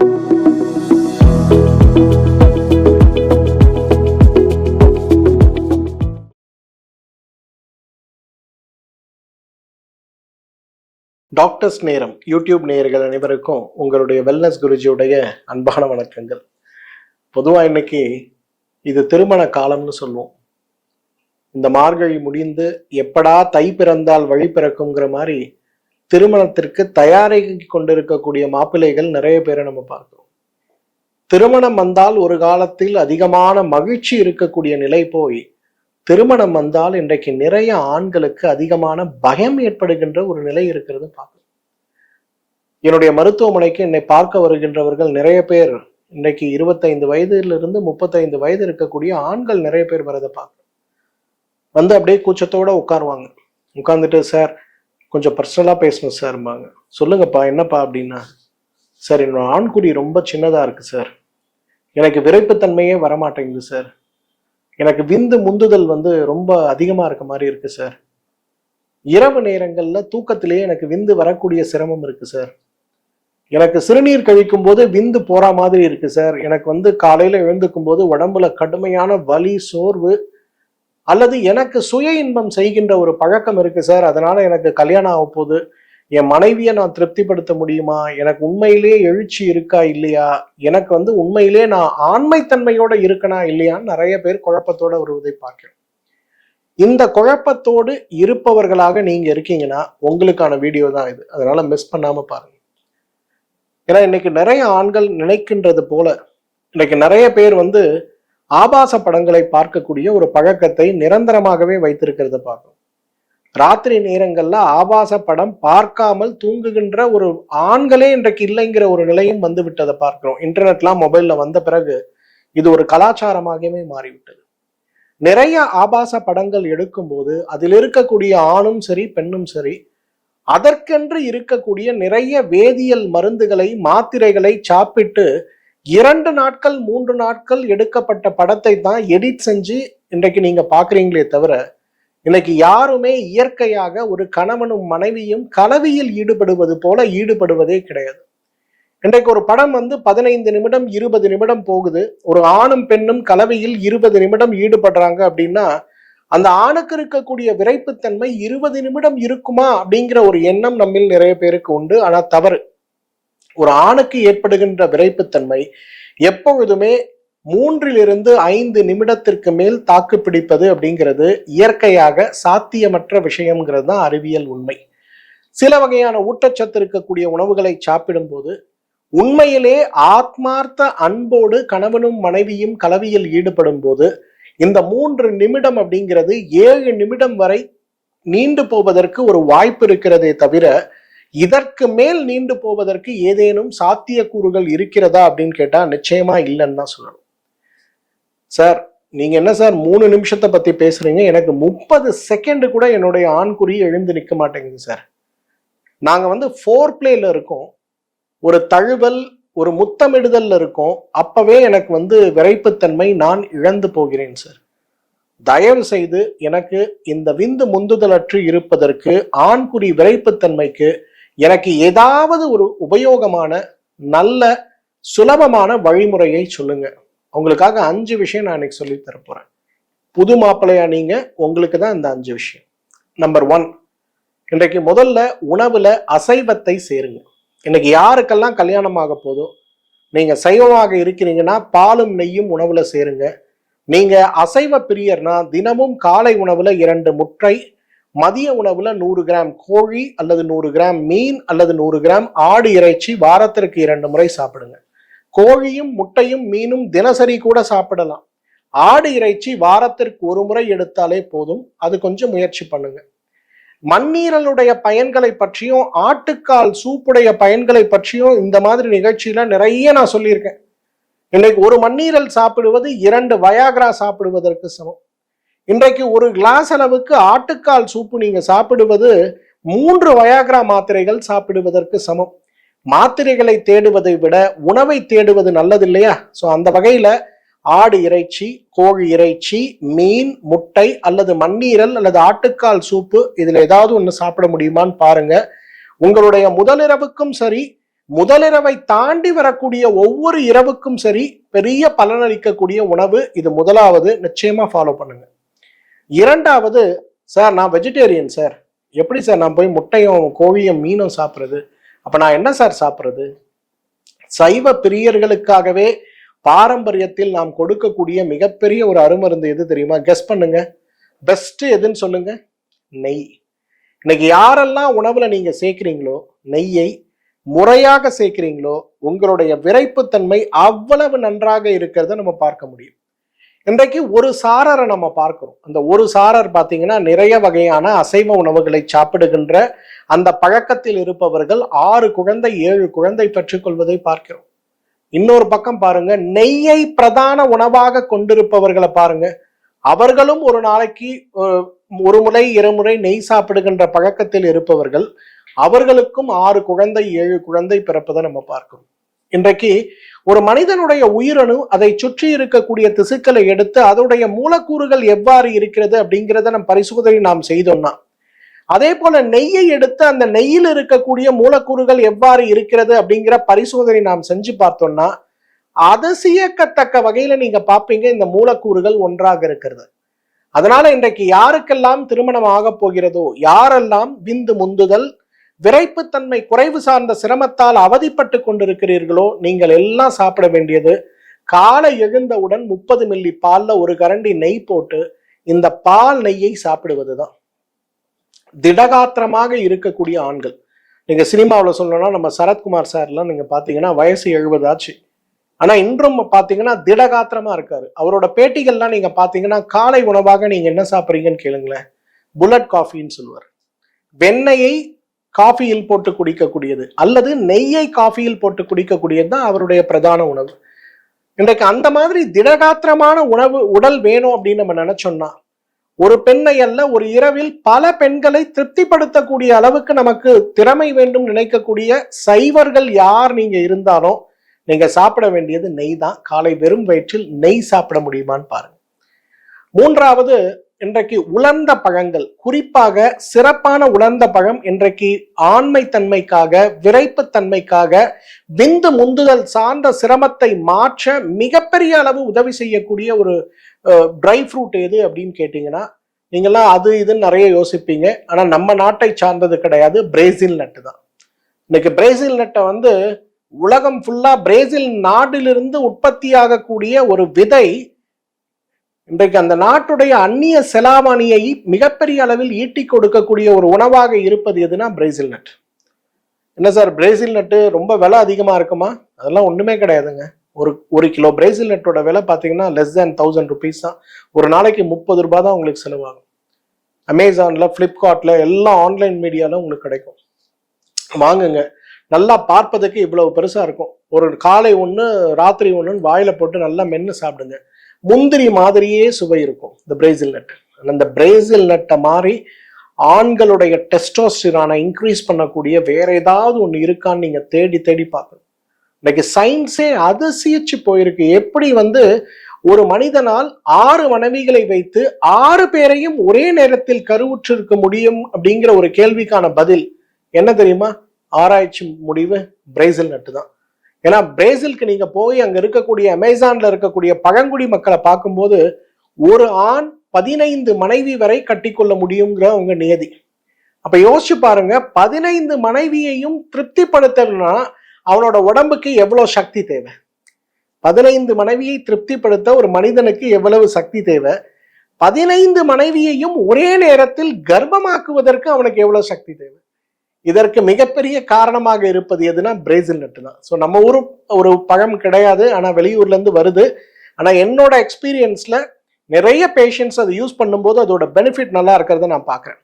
Doctors நேரம் YouTube நேயர்கள் அனைவருக்கும் உங்களுடைய வெல்னஸ் குருஜியுடைய அன்பான வணக்கங்கள். பொதுவாக இன்னைக்கு இது திருமண காலம்னு சொல்லுவோம். இந்த மார்கழி முடிந்து எப்படா தை பிறந்தால் வழி பிறக்குங்கிற மாதிரி திருமணத்திற்கு தயாராகி கொண்டிருக்கக்கூடிய மாப்பிள்ளைகள் நிறைய பேரை நம்ம பார்க்கிறோம். திருமணம் வந்தால் ஒரு காலத்தில் அதிகமான மகிழ்ச்சி இருக்கக்கூடிய நிலை போய் திருமணம் வந்தால் இன்றைக்கு நிறைய ஆண்களுக்கு அதிகமான பயம் ஏற்படுகின்ற ஒரு நிலை இருக்கிறது பார்க்கணும். என்னுடைய மருத்துவமனைக்கு என்னை பார்க்க வருகின்றவர்கள் நிறைய பேர் இன்றைக்கு 25 வயதிலிருந்து 35 வயது இருக்கக்கூடிய ஆண்கள் நிறைய பேர் வரதை பார்க்கணும். வந்து அப்படியே கூச்சத்தோட உட்காருவாங்க. உட்கார்ந்துட்டு, சார் கொஞ்சம் பர்சனலா பேசணும் சார்பாங்க. சொல்லுங்கப்பா, என்னப்பா அப்படின்னா, சார் என்னோட ஆண்குறி ரொம்ப சின்னதா இருக்கு சார், எனக்கு விரைப்புத்தன்மையே வரமாட்டேங்குது சார், எனக்கு விந்து முந்துதல் ரொம்ப அதிகமா இருக்க மாதிரி இருக்கு சார், இரவு நேரங்கள்ல தூக்கத்திலேயே எனக்கு விந்து வரக்கூடிய சிரமம் இருக்கு சார், எனக்கு சிறுநீர் கழிக்கும் போது விந்து போற மாதிரி இருக்கு சார், எனக்கு காலையில எழுந்துக்கும் போது உடம்புல கடுமையான வலி சோர்வு, அல்லது எனக்கு சுய இன்பம் செய்கின்ற ஒரு பழக்கம் இருக்கு சார், அதனால எனக்கு கல்யாணம் ஆக போகுது, என் மனைவியை நான் திருப்திப்படுத்த முடியுமா, எனக்கு உண்மையிலே எழுச்சி இருக்கா இல்லையா, எனக்கு உண்மையிலே நான் ஆண்மைத்தன்மையோட இருக்கனா இல்லையான்னு நிறைய பேர் குழப்பத்தோட வருவதை பார்க்கிறேன். இந்த குழப்பத்தோடு இருப்பவர்களாக நீங்க இருக்கீங்கன்னா உங்களுக்கான வீடியோ தான் இது, அதனால மிஸ் பண்ணாம பாருங்க. ஏன்னா இன்னைக்கு நிறைய ஆண்கள் நினைக்கின்றது போல இன்னைக்கு நிறைய பேர் ஆபாச படங்களை பார்க்கக்கூடிய ஒரு பழக்கத்தை நிரந்தரமாகவே வைத்திருக்கிறத பார்க்கணும். ராத்திரி நேரங்கள்ல ஆபாச படம் பார்க்காமல் தூங்குகின்ற ஒரு ஆண்களே இன்றைக்கு இல்லைங்கிற ஒரு நிலையும் வந்து விட்டதை பார்க்கிறோம். இன்டர்நெட்லாம் மொபைல்ல வந்த பிறகு இது ஒரு கலாச்சாரமாகவே மாறிவிட்டது. நிறைய ஆபாச படங்கள் எடுக்கும் போது அதில் இருக்கக்கூடிய ஆணும் சரி பெண்ணும் சரி அதற்கென்று இருக்கக்கூடிய நிறைய வேதியியல் மருந்துகளை மாத்திரைகளை சாப்பிட்டு 2 நாட்கள் 3 நாட்கள் எடுக்கப்பட்ட படத்தை தான் எடிட் செஞ்சு இன்றைக்கு நீங்க பாக்குறீங்களே தவிர, இன்னைக்கு யாருமே இயற்கையாக ஒரு கணவனும் மனைவியும் கலவியில் ஈடுபடுவது போல ஈடுபடுவதே கிடையாது. இன்றைக்கு ஒரு படம் 15 நிமிடம் 20 நிமிடம் போகுது, ஒரு ஆணும் பெண்ணும் கலவையில் 20 நிமிடம் ஈடுபடுறாங்க அப்படின்னா அந்த ஆணுக்கு இருக்கக்கூடிய விரைப்புத்தன்மை 20 நிமிடம் இருக்குமா அப்படிங்கிற ஒரு எண்ணம் நம்மில் நிறைய பேருக்கு உண்டு. ஆனா தவறு. ஒரு ஆணுக்கு ஏற்படுகின்ற விரைப்புத்தன்மை எப்பொழுதுமே 3-5 நிமிடத்திற்கு மேல் தாக்கு பிடிப்பது அப்படிங்கிறது இயற்கையாக சாத்தியமற்ற விஷயம்ங்கிறது தான் அறிவியல் உண்மை. சில வகையான ஊட்டச்சத்து இருக்கக்கூடிய உணவுகளை சாப்பிடும் போது உண்மையிலே ஆத்மார்த்த அன்போடு கணவனும் மனைவியும் கலவியில் ஈடுபடும் போது இந்த 3 நிமிடம் அப்படிங்கிறது 7 நிமிடம் வரை நீண்டு போவதற்கு ஒரு வாய்ப்பு இருக்கிறதே தவிர, இதற்கு மேல் நீண்டு போவதற்கு ஏதேனும் சாத்தியக்கூறுகள் இருக்கிறதா அப்படின்னு கேட்டா நிச்சயமா இல்லைன்னு தான் சொல்லணும். சார் நீங்க என்ன சார் 3 நிமிஷத்தை பத்தி பேசுறீங்க, எனக்கு 30 செகண்ட் கூட என்னுடைய ஆண்குறி எழுந்து நிற்க மாட்டேங்குது சார். நாங்க ஃபோர் பிளேல இருக்கோம், ஒரு தழுவல் ஒரு முத்தமிடுதல்ல இருக்கோம், அப்பவே எனக்கு விரைப்புத்தன்மை நான் இழந்து போகிறேன் சார். தயவு செய்து எனக்கு இந்த விந்து முந்துதலற்று இருப்பதற்கு ஆண்குறி விரைப்புத்தன்மைக்கு எனக்கு ஏதாவது ஒரு உபயோகமான நல்ல சுலபமான வழிமுறையை சொல்லுங்க. உங்களுக்காக 5 விஷயம் நான் இன்னைக்கு சொல்லி தரப்போறேன். புது மாப்பிள்ளையா நீங்க, உங்களுக்கு தான் இந்த 5 விஷயம். நம்பர் 1, இன்றைக்கு முதல்ல உணவுல அசைவத்தை சேருங்க. இன்னைக்கு யாருக்கெல்லாம் கல்யாணம் ஆக போதோ, நீங்க சைவமாக இருக்கிறீங்கன்னா பாலும் நெய்யும் உணவுல சேருங்க. நீங்க அசைவ பிரியர்னா தினமும் காலை உணவுல 2 முட்டை, மதிய உணவுல 100 கிராம் கோழி அல்லது 100 கிராம் மீன் அல்லது 100 கிராம் ஆடு இறைச்சி வாரத்திற்கு 2 முறை சாப்பிடுங்க. கோழியும் முட்டையும் மீனும் தினசரி கூட சாப்பிடலாம். ஆடு இறைச்சி வாரத்திற்கு 1 முறை எடுத்தாலே போதும். அது கொஞ்சம் முயற்சி பண்ணுங்க. மண்ணீரலுடைய பயன்களை பற்றியும் ஆட்டுக்கால் சூப்புடைய பயன்களை பற்றியும் இந்த மாதிரி நிகழ்ச்சியில நிறைய நான் சொல்லியிருக்கேன். இன்னைக்கு ஒரு மண்ணீரல் சாப்பிடுவது 2 வயாகிரா சாப்பிடுவதற்கு சமம். இன்றைக்கு ஒரு கிளாஸ் அளவுக்கு ஆட்டுக்கால் சூப்பு நீங்க சாப்பிடுவது 3 வயாகிரா மாத்திரைகள் சாப்பிடுவதற்கு சமம். மாத்திரைகளை தேடுவதை விட உணவை தேடுவது நல்லது இல்லையா? சோ அந்த வகையில ஆடு இறைச்சி, கோழி இறைச்சி, மீன், முட்டை அல்லது மண்ணீரல் அல்லது ஆட்டுக்கால் சூப்பு, இதுல ஏதாவது ஒண்ணு சாப்பிட முடியுமான்னு பாருங்க. உங்களுடைய முதலிரவுக்கும் சரி முதலிரவை தாண்டி வரக்கூடிய ஒவ்வொரு இரவுக்கும் சரி பெரிய பலனளிக்கக்கூடிய உணவு இது. முதலாவது நிச்சயமா ஃபாலோ பண்ணுங்க. இரண்டாவது, சார் நான் வெஜிடேரியன் சார், எப்படி சார் நான் போய் முட்டையும் கோழியும் மீனும் சாப்பிட்றது, அப்ப நான் என்ன சார் சாப்பிட்றது? சைவ பிரியர்களுக்காகவே பாரம்பரியத்தில் நாம் கொடுக்கக்கூடிய மிகப்பெரிய ஒரு அருமருந்து எது தெரியுமா? கெஸ் பண்ணுங்க. பெஸ்ட் எதுன்னு சொல்லுங்க. நெய். இன்னைக்கு யாரெல்லாம் உணவுல நீங்க சேர்க்கிறீங்களோ, நெய்யை முறையாக சேர்க்கிறீங்களோ, உங்களுடைய விரைப்புத்தன்மை அவ்வளவு நன்றாக இருக்கிறத நம்ம பார்க்க முடியும். இன்றைக்கு ஒரு சாரரை நம்ம பார்க்கிறோம். அந்த ஒரு சாரர் பார்த்தீங்கன்னா நிறைய வகையான அசைவ உணவுகளை சாப்பிடுகின்ற அந்த பழக்கத்தில் இருப்பவர்கள் 6 குழந்தை 7 குழந்தை பெற்றுக்கொள்வதை பார்க்கிறோம். இன்னொரு பக்கம் பாருங்க, நெய்யை பிரதான உணவாக கொண்டிருப்பவர்களை பாருங்க. அவர்களும் ஒரு நாளைக்கு ஒரு முறை 2 முறை நெய் சாப்பிடுகின்ற பழக்கத்தில் இருப்பவர்கள், அவர்களுக்கும் 6 குழந்தை 7 குழந்தை பிறப்பதை நம்ம பார்க்கிறோம். இன்றைக்கு ஒரு மனிதனுடைய உயிரணு அதை சுற்றி இருக்கக்கூடிய திசுக்களை எடுத்து அதோடைய மூலக்கூறுகள் எவ்வாறு இருக்கிறது அப்படிங்கிறத நம்ம பரிசோதனை நாம் செய்தோம்னா, அதே போல நெய்யை எடுத்து அந்த நெய்யில் இருக்கக்கூடிய மூலக்கூறுகள் எவ்வாறு இருக்கிறது அப்படிங்கிற பரிசோதனை நாம் செஞ்சு பார்த்தோம்னா, அதிசயக்கத்தக்க வகையில நீங்க பார்ப்பீங்க இந்த மூலக்கூறுகள் ஒன்றாக இருக்கிறது. அதனால இன்றைக்கு யாருக்கெல்லாம் திருமணம் ஆக போகிறதோ, யாரெல்லாம் விந்து முந்துதல் விரைப்புத்தன்மை குறைவு சார்ந்த சிரமத்தால் அவதிப்பட்டு கொண்டிருக்கிறீர்களோ, நீங்கள் எல்லாம் சாப்பிட வேண்டியது காலை எழுந்தவுடன் 30 மில்லி பால்ல 1 கரண்டி நெய் போட்டு இந்த பால் நெய்யை சாப்பிடுவதுதான். திடகாத்திரமாக இருக்கக்கூடிய ஆண்கள், நீங்க சினிமாவில் சொல்லணும்னா நம்ம சரத்குமார் சார்லாம் நீங்க பாத்தீங்கன்னா வயசு 70 ஆச்சு, ஆனா இன்றும் பாத்தீங்கன்னா திடகாத்திரமா இருக்காரு. அவரோட பேட்டிகள்லாம் நீங்க பாத்தீங்கன்னா காலை உணவாக நீங்க என்ன சாப்பிட்றீங்கன்னு கேளுங்களேன், புல்லட் காஃபின்னு சொல்லுவார். வெண்ணெயை காஃபியில் போட்டு குடிக்கக்கூடியது அல்லது நெய்யை காஃபியில் போட்டு குடிக்கக்கூடியது தான் அவருடைய பிரதான உணவு. இன்றைக்கு அந்த மாதிரி திடகாத்திரமான உணவு உடல் வேணும் அப்படின்னு நம்ம நினைச்சோம்னா, ஒரு பெண்ணை அல்ல ஒரு இரவில் பல பெண்களை திருப்திப்படுத்தக்கூடிய அளவுக்கு நமக்கு திறமை வேண்டும் நினைக்கக்கூடிய சைவர்கள் யார் நீங்க இருந்தாலும் நீங்க சாப்பிட வேண்டியது நெய் தான். காலை வெறும் வயிற்றில் நெய் சாப்பிட முடியுமான்னு பாருங்க. மூன்றாவது, இன்றைக்கு உலர்ந்த பழங்கள், குறிப்பாக சிறப்பான உலர்ந்த பழம் இன்றைக்கு ஆண்மை தன்மைக்காக விரைப்பு தன்மைக்காக விந்து முந்துதல் சார்ந்த சிரமத்தை மாற்ற மிகப்பெரிய அளவு உதவி செய்யக்கூடிய ஒரு ட்ரை ஃப்ரூட் எது அப்படின்னு கேட்டீங்கன்னா, நீங்கெல்லாம் அது இதுன்னு நிறைய யோசிப்பீங்க. ஆனா நம்ம நாட்டை சார்ந்தது கிடையாது, பிரேசில் நட்டு தான். இன்னைக்கு பிரேசில் நட்டை உலகம் ஃபுல்லா பிரேசில் நாட்டிலிருந்து உற்பத்தி ஆகக்கூடிய ஒரு விதை இன்றைக்கு அந்த நாட்டுடைய அந்நிய செலாவணியை மிகப்பெரிய அளவில் ஈட்டி கொடுக்கக்கூடிய ஒரு உணவாக இருப்பது எதுனா பிரேசில் நட். என்ன சார் பிரேசில் நட்டு ரொம்ப விலை அதிகமா இருக்குமா? அதெல்லாம் ஒண்ணுமே கிடையாதுங்க. ஒரு கிலோ பிரேசில் நட்டோட விலை பார்த்தீங்கன்னா லெஸ் தேன் 1000 ருபீஸ் தான். ஒரு நாளைக்கு 30 ரூபாய் தான் உங்களுக்கு செலவாகும். அமேசான்ல, பிளிப்கார்ட்ல, எல்லா ஆன்லைன் மீடியால உங்களுக்கு கிடைக்கும். வாங்குங்க. நல்லா பார்ப்பதுக்கு இவ்வளவு பெருசா இருக்கும். ஒரு காலை ஒன்று ராத்திரி ஒன்றுன்னு வாயில போட்டு நல்லா மென்று சாப்பிடுங்க. முந்திரி மாதிரியே சுவை இருக்கும் இந்த பிரேசில் நட். அந்த பிரேசில் நட்டை மாதிரி ஆண்களுடைய டெஸ்டோஸ்டிரானை இன்க்ரீஸ் பண்ணக்கூடிய வேற ஏதாவது ஒன்று இருக்கான்னு நீங்க தேடி தேடி பார்க்கணும். இன்னைக்கு சயின்ஸே அதிசயிச்சு போயிருக்கு. எப்படி ஒரு மனிதனால் 6 மனைவிகளை வைத்து 6 பேரையும் ஒரே நேரத்தில் கருவுற்று இருக்க முடியும் அப்படிங்கிற ஒரு கேள்விக்கான பதில் என்ன தெரியுமா? ஆராய்ச்சி முடிவு பிரேசில் நட்டு தான். ஏன்னா பிரேசிலுக்கு நீங்க போய் அங்க இருக்கக்கூடிய அமேசான்ல இருக்கக்கூடிய பழங்குடி மக்களை பார்க்கும்போது ஒரு ஆண் 15 மனைவி வரை கட்டிக்கொள்ள முடியுங்கிற உங்க நியதி. அப்ப யோசிச்சு பாருங்க, 15 மனைவியையும் திருப்திப்படுத்தணும்னா அவனோட உடம்புக்கு எவ்வளவு சக்தி தேவை? 15 மனைவியை திருப்திப்படுத்த ஒரு மனிதனுக்கு எவ்வளவு சக்தி தேவை? 15 மனைவியையும் ஒரே நேரத்தில் கர்ப்பமாக்குவதற்கு அவனுக்கு எவ்வளவு சக்தி தேவை? இதற்கு மிகப்பெரிய காரணமாக இருப்பது எதுனா பிரேசில் நட்டு தான். ஸோ நம்ம ஊர் ஒரு பழம் கிடையாது, ஆனால் வெளியூர்ல இருந்து வருது. ஆனால் என்னோட எக்ஸ்பீரியன்ஸ்ல நிறைய பேஷண்ட்ஸ் அதை யூஸ் பண்ணும்போது அதோட பெனிஃபிட் நல்லா இருக்கிறத நான் பார்க்குறேன்.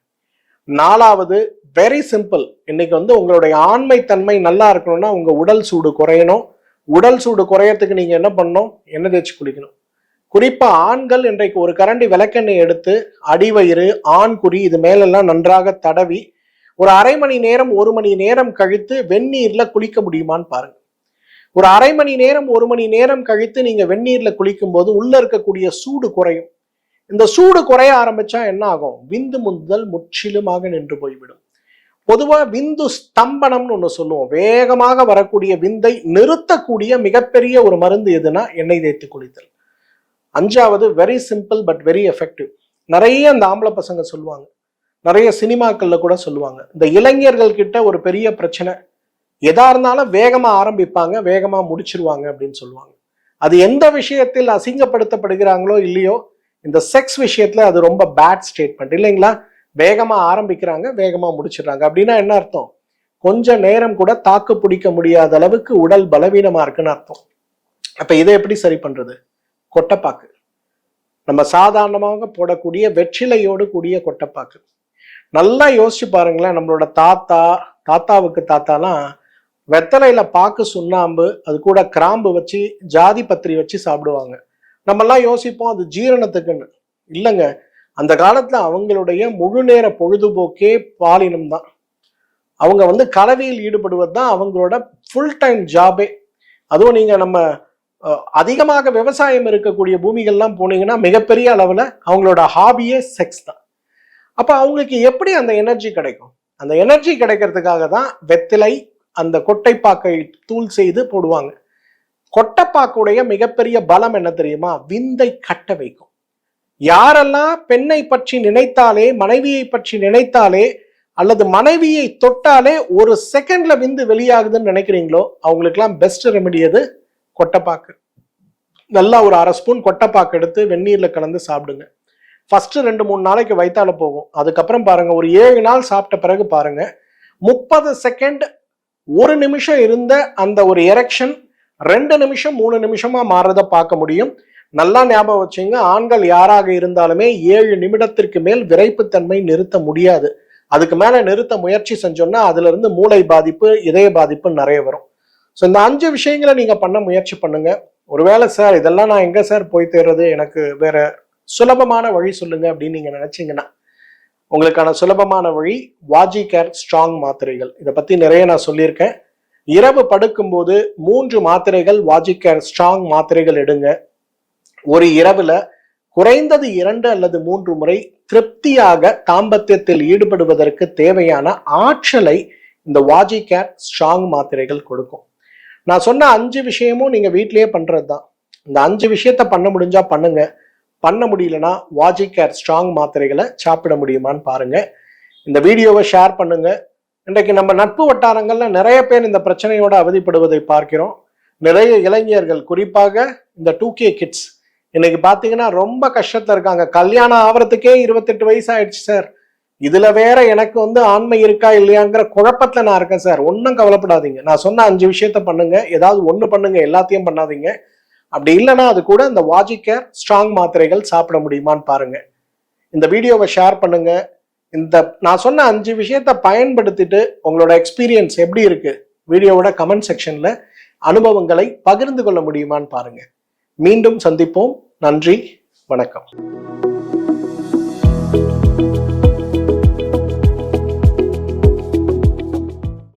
4வது, வெரி சிம்பிள். இன்னைக்கு உங்களுடைய ஆண்மை தன்மை நல்லா இருக்கணும்னா உங்க உடல் சூடு குறையணும். உடல் சூடு குறையறதுக்கு நீங்க என்ன பண்ணணும்? எண்ணெய் தேய்ச்சி குளிக்கணும். குறிப்பா ஆண்கள் இன்றைக்கு ஒரு கரண்டி விளக்கெண்ணெய் எடுத்து அடிவயிறு, ஆண்குறி இது மேலெல்லாம் நன்றாக தடவி ஒரு அரை மணி நேரம் 1 மணி நேரம் கழித்து வெந்நீர்ல குளிக்க முடியுமான்னு பாருங்க. ஒரு அரை மணி நேரம் 1 மணி நேரம் கழித்து நீங்க வெந்நீர்ல குளிக்கும் போது உள்ள இருக்கக்கூடிய சூடு குறையும். இந்த சூடு குறைய ஆரம்பிச்சா என்ன ஆகும்? விந்து முந்துதல் முற்றிலுமாக நின்று போய்விடும். பொதுவா விந்து ஸ்தம்பனம்னு ஒண்ணு சொல்லுவோம். வேகமாக வரக்கூடிய விந்தை நிறுத்தக்கூடிய மிகப்பெரிய ஒரு மருந்து எதுனா எண்ணெய் தேய்த்து குளித்தல். 5வது very simple but very effective. நிறைய இந்த ஆம்பளை பசங்க சொல்லுவாங்க, நிறைய சினிமாக்கள்ல கூட சொல்லுவாங்க, இந்த இளைஞர்கள் கிட்ட ஒரு பெரிய பிரச்சனை, எதா இருந்தாலும் வேகமா ஆரம்பிப்பாங்க, வேகமா முடிச்சிருவாங்க அப்படின்னு சொல்லுவாங்க. அது எந்த விஷயத்தில் அசிங்கப்படுத்தப்படுகிறாங்களோ இல்லையோ, இந்த செக்ஸ் விஷயத்துல அது ரொம்ப பேட் ஸ்டேட்மெண்ட் இல்லைங்களா? வேகமா ஆரம்பிக்கிறாங்க, வேகமா முடிச்சிடுறாங்க. அப்படின்னா என்ன அர்த்தம்? கொஞ்ச நேரம் கூட தாக்கு பிடிக்க முடியாத அளவுக்கு உடல் பலவீனமா இருக்குன்னு அர்த்தம். அப்ப இதை எப்படி சரி பண்றது? கொட்டைப்பாக்கு. நம்ம சாதாரணமாக போடக்கூடிய வெற்றிலையோடு கூடிய கொட்டைப்பாக்கு. நல்லா யோசிச்சு பாருங்களேன். நம்மளோட தாத்தாவுக்கு தாத்தாலாம் வெத்தலையில பாக்கு, சுண்ணாம்பு, அது கூட கிராம்பு வச்சு, ஜாதி பத்திரி வச்சு சாப்பிடுவாங்க. நம்மெல்லாம் யோசிப்போம் அது ஜீரணத்துக்குன்னு. இல்லைங்க, அந்த காலத்துல அவங்களுடைய முழு நேர பொழுதுபோக்கே பாலினம் தான். அவங்க கலவையில் ஈடுபடுவது தான் அவங்களோட ஃபுல் டைம் ஜாபே. அதுவும் நீங்க நம்ம அதிகமாக விவசாயம் இருக்கக்கூடிய பூமிகள்லாம் போனீங்கன்னா மிகப்பெரிய அளவுல அவங்களோட ஹாபியே செக்ஸ் தான். அப்ப அவங்களுக்கு எப்படி அந்த எனர்ஜி கிடைக்கும்? அந்த எனர்ஜி கிடைக்கிறதுக்காக தான் வெத்திலை, அந்த கொட்டைப்பாக்கை தூள் செய்து போடுவாங்க. கொட்டைப்பாக்குடைய மிகப்பெரிய பலம் என்ன தெரியுமா? விந்தை கட்ட வைக்கும். யாரெல்லாம் பெண்ணை பற்றி நினைத்தாலே, மனைவியை பற்றி நினைத்தாலே, அல்லது மனைவியை தொட்டாலே ஒரு செகண்ட்ல விந்து வெளியாகுதுன்னு நினைக்கிறீங்களோ அவங்களுக்குலாம் பெஸ்ட் ரெமெடி எது? கொட்டைப்பாக்கு. நல்லா ஒரு 1/2 ஸ்பூன் கொட்டைப்பாக்கு எடுத்து வெந்நீர்ல கலந்து சாப்பிடுங்க. ஃபர்ஸ்ட் 2-3 நாளைக்கு வயித்தால போகும். அதுக்கப்புறம் பாருங்க, ஒரு 7 நாள் சாப்பிட்ட பிறகு பாருங்க, 30 செகண்ட் 1 நிமிஷம் இருந்த அந்த ஒரு எரெக்ஷன் 2 நிமிஷம் 3 நிமிஷமா மாறுறத பார்க்க முடியும். நல்லா ஞாபகம் வச்சுங்க, ஆண்கள் யாராக இருந்தாலுமே 7 நிமிடத்திற்கு மேல் விரைப்புத்தன்மை நிறுத்த முடியாது. அதுக்கு மேல நிறுத்த முயற்சி செஞ்சோம்னா அதுல இருந்து மூளை பாதிப்பு, இதய பாதிப்பு நிறைய வரும். ஸோ இந்த 5 விஷயங்களை நீங்க பண்ண முயற்சி பண்ணுங்க. ஒருவேளை சார் இதெல்லாம் நான் எங்க சார் போய் தேர்றது, எனக்கு வேற சுலபமான வழி சொல்லுங்க அப்படின்னு நீங்க நினைச்சீங்கன்னா, உங்களுக்கான சுலபமான வழி வாஜி கேர் ஸ்ட்ராங் மாத்திரைகள். இதை பத்தி நிறைய நான் சொல்லியிருக்கேன். இரவு படுக்கும்போது 3 மாத்திரைகள் வாஜி கேர் ஸ்ட்ராங் மாத்திரைகள் எடுங்க. ஒரு இரவுல குறைந்தது 2 அல்லது 3 முறை திருப்தியாக தாம்பத்தியத்தில் ஈடுபடுவதற்கு தேவையான ஆற்றலை இந்த வாஜி கேர் ஸ்ட்ராங் மாத்திரைகள் கொடுக்கும். நான் சொன்ன 5 விஷயமும் நீங்க வீட்லயே பண்றதுதான். இந்த 5 விஷயத்த பண்ண முடிஞ்சா பண்ணுங்க. பண்ண முடியலன்னா வாஜி கேர் ஸ்ட்ராங் மாத்திரைகளை சாப்பிட முடியுமான்னு பாருங்க. இந்த வீடியோவை ஷேர் பண்ணுங்க. இன்றைக்கு நம்ம நட்பு வட்டாரங்கள்ல நிறைய பேர் இந்த பிரச்சனையோட அவதிப்படுவதை பார்க்கிறோம். நிறைய இளைஞர்கள், குறிப்பாக இந்த 2K கிட்ஸ், இன்னைக்கு பாத்தீங்கன்னா ரொம்ப கஷ்டத்துல இருக்காங்க. கல்யாணம் ஆவறதுக்கே 28 வயசு ஆயிடுச்சு சார், இதுல வேற எனக்கு ஆண்மை இருக்கா இல்லையாங்கிற குழப்பத்துல நான் இருக்கேன் சார். ஒன்னும் கவலைப்படாதீங்க. நான் சொன்ன 5 விஷயத்த பண்ணுங்க. ஏதாவது ஒண்ணு பண்ணுங்க, எல்லாத்தையும் பண்ணாதீங்க. அப்படி இல்லைன்னா அது கூட இந்த வாஜி கேர் ஸ்ட்ராங் மாத்திரைகள் சாப்பிட முடியுமான்னு பாருங்க. இந்த வீடியோவை ஷேர் பண்ணுங்க. இந்த நான் சொன்ன 5 விஷயத்த பயன்படுத்திட்டு உங்களோட எக்ஸ்பீரியன்ஸ் எப்படி இருக்கு, வீடியோவோட கமெண்ட் செக்ஷன்ல அனுபவங்களை பகிர்ந்து கொள்ள முடியுமான்னு பாருங்க. மீண்டும் சந்திப்போம். நன்றி, வணக்கம்.